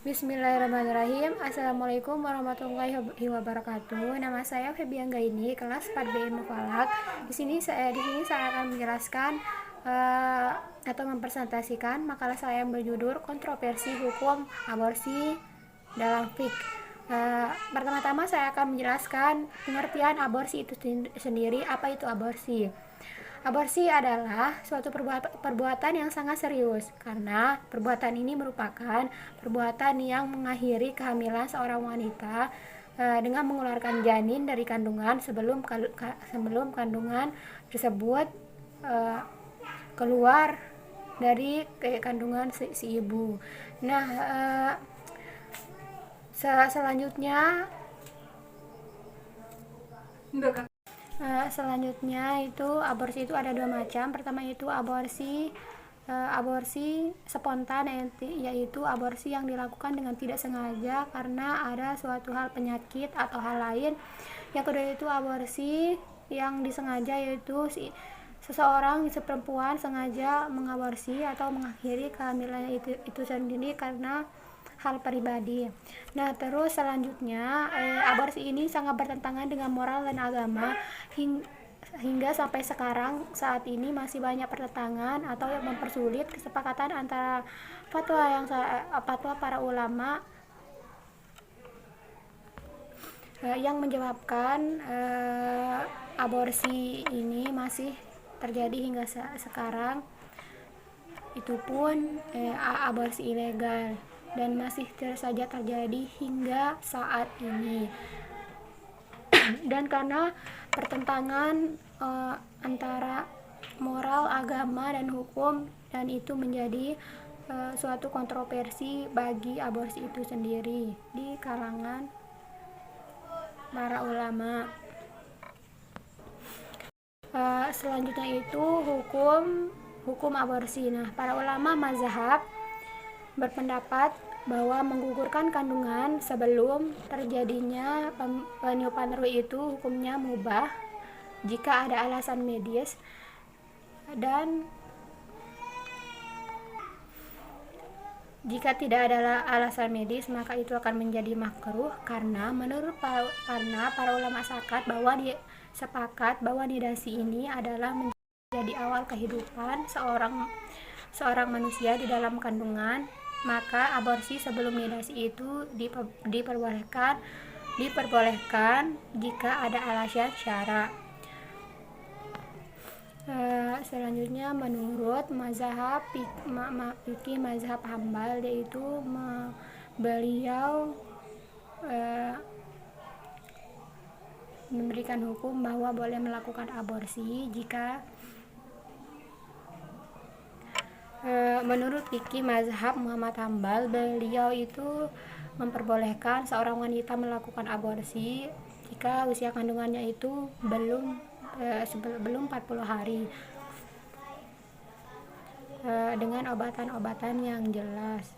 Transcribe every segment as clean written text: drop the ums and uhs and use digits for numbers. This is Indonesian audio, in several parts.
Bismillahirrahmanirrahim. Assalamualaikum warahmatullahi wabarakatuh. Nama saya Febi Anggaini, kelas 4B Ilmu Falak. Di sini saya akan menjelaskan atau mempresentasikan makalah saya yang berjudul Kontroversi Hukum Aborsi dalam FIQ. Pertama-tama saya akan menjelaskan pengertian aborsi itu sendiri. Apa itu aborsi? Aborsi adalah suatu perbuatan yang sangat serius karena perbuatan ini merupakan perbuatan yang mengakhiri kehamilan seorang wanita dengan mengeluarkan janin dari kandungan sebelum kandungan tersebut keluar dari kandungan si ibu. Nah, selanjutnya itu aborsi itu ada dua macam. Pertama itu aborsi spontan, yaitu aborsi yang dilakukan dengan tidak sengaja karena ada suatu hal penyakit atau hal lain. Yang kedua itu aborsi yang disengaja, yaitu seseorang perempuan sengaja mengaborsi atau mengakhiri kehamilannya itu sendiri karena hal pribadi. Nah, terus selanjutnya aborsi ini sangat bertentangan dengan moral dan agama hingga sampai saat ini masih banyak pertentangan atau yang mempersulit kesepakatan antara fatwa para ulama yang menyebabkan aborsi ini masih terjadi hingga sekarang. Itu pun aborsi ilegal dan masih saja terjadi hingga saat ini. Dan karena pertentangan antara moral, agama, dan hukum, dan itu menjadi suatu kontroversi bagi aborsi itu sendiri di kalangan para ulama. Selanjutnya itu hukum aborsi. Nah, para ulama mazhab berpendapat bahwa menggugurkan kandungan sebelum terjadinya peniupan ruh itu hukumnya mubah jika ada alasan medis, dan jika tidak ada alasan medis maka itu akan menjadi makruh karena para ulama sepakat bahwa nidasi ini adalah menjadi awal kehidupan seorang manusia di dalam kandungan. Maka aborsi sebelum nidasi itu diperbolehkan jika ada alasan syara. Selanjutnya menurut mazhab fikih mazhab Hambal, yaitu beliau memberikan hukum bahwa boleh melakukan aborsi jika menurut fikih mazhab Muhammad Hambal, beliau itu memperbolehkan seorang wanita melakukan aborsi jika usia kandungannya itu belum 40 hari dengan obatan-obatan yang jelas.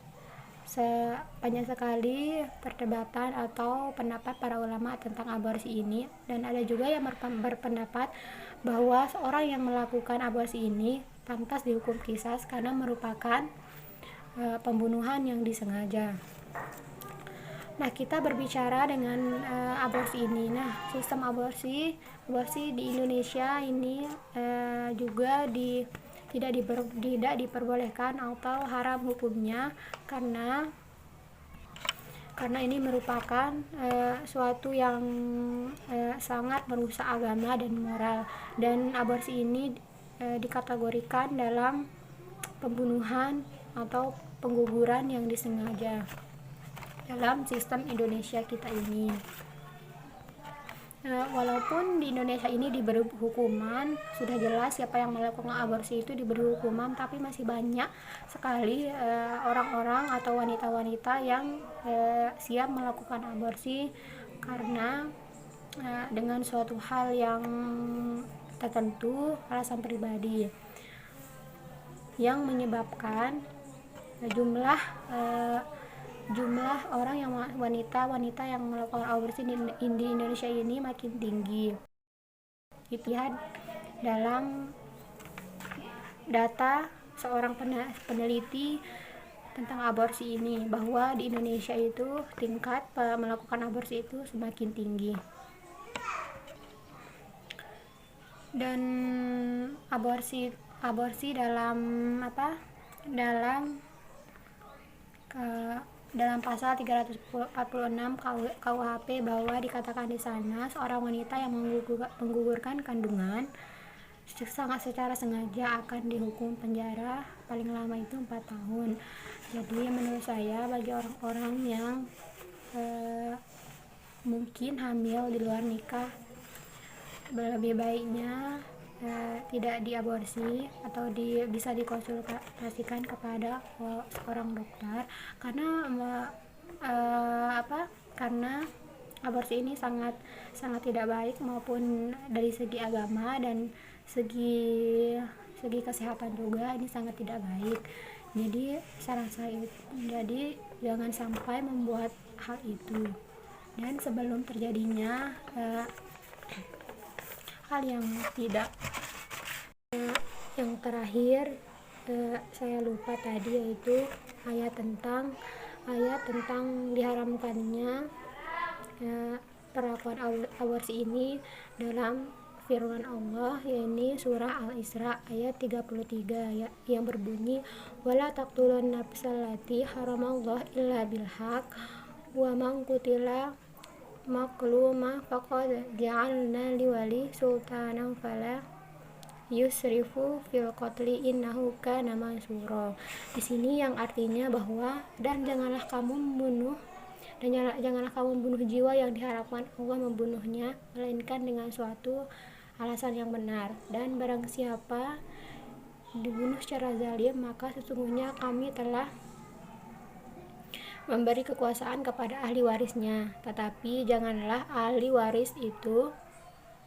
Banyak sekali perdebatan atau pendapat para ulama tentang aborsi ini, dan ada juga yang berpendapat bahwa seorang yang melakukan aborsi ini pantas dihukum qisas karena merupakan pembunuhan yang disengaja. Nah, kita berbicara dengan aborsi ini. Nah, sistem aborsi di Indonesia ini juga tidak diperbolehkan atau haram hukumnya karena ini merupakan suatu yang sangat merusak agama dan moral, dan aborsi ini dikategorikan dalam pembunuhan atau pengguguran yang disengaja dalam sistem Indonesia kita ini. Walaupun di Indonesia ini diberi hukuman, sudah jelas siapa yang melakukan aborsi itu diberi hukuman, tapi masih banyak sekali orang-orang atau wanita-wanita yang siap melakukan aborsi karena dengan suatu hal yang tertentu, alasan pribadi yang menyebabkan jumlah orang yang wanita yang melakukan aborsi di Indonesia ini makin tinggi. Lihat dalam data seorang peneliti tentang aborsi ini, bahwa di Indonesia itu tingkat melakukan aborsi itu semakin tinggi. Dan aborsi dalam dalam pasal 346 KUHP bahwa dikatakan di sana seorang wanita yang menggugurkan kandungan secara sengaja akan dihukum penjara paling lama itu 4 tahun. Jadi menurut saya bagi orang-orang yang mungkin hamil di luar nikah, lebih baiknya tidak diaborsi atau bisa dikonsultasikan kepada seorang dokter, karena aborsi ini sangat tidak baik, maupun dari segi agama dan segi kesehatan juga ini sangat tidak baik. Jadi saran saya, jadi jangan sampai membuat hal itu. Dan sebelum terjadinya hal yang tidak yang terakhir, saya lupa tadi, yaitu ayat tentang diharamkannya perlakuan aborsi ini dalam firman Allah, yaitu surah Al-Isra ayat 33 yang berbunyi, wala taqtulun nafsallati haramallahu illa bilhaq wa man qutila makluma faqad ja'alna liwali sultanan fala yusrifu fil qatli innahu kana mansura. Di sini yang artinya bahwa janganlah kamu membunuh jiwa yang diharapkan Allah membunuhnya, melainkan dengan suatu alasan yang benar. Dan barang siapa dibunuh secara zalim, maka sesungguhnya kami telah memberi kekuasaan kepada ahli warisnya, tetapi janganlah ahli waris itu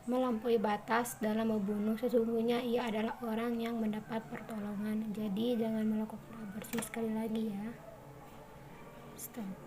melampaui batas dalam membunuh, sesungguhnya ia adalah orang yang mendapat pertolongan. Jadi jangan melakukan aborsi, sekali lagi ya. Stop.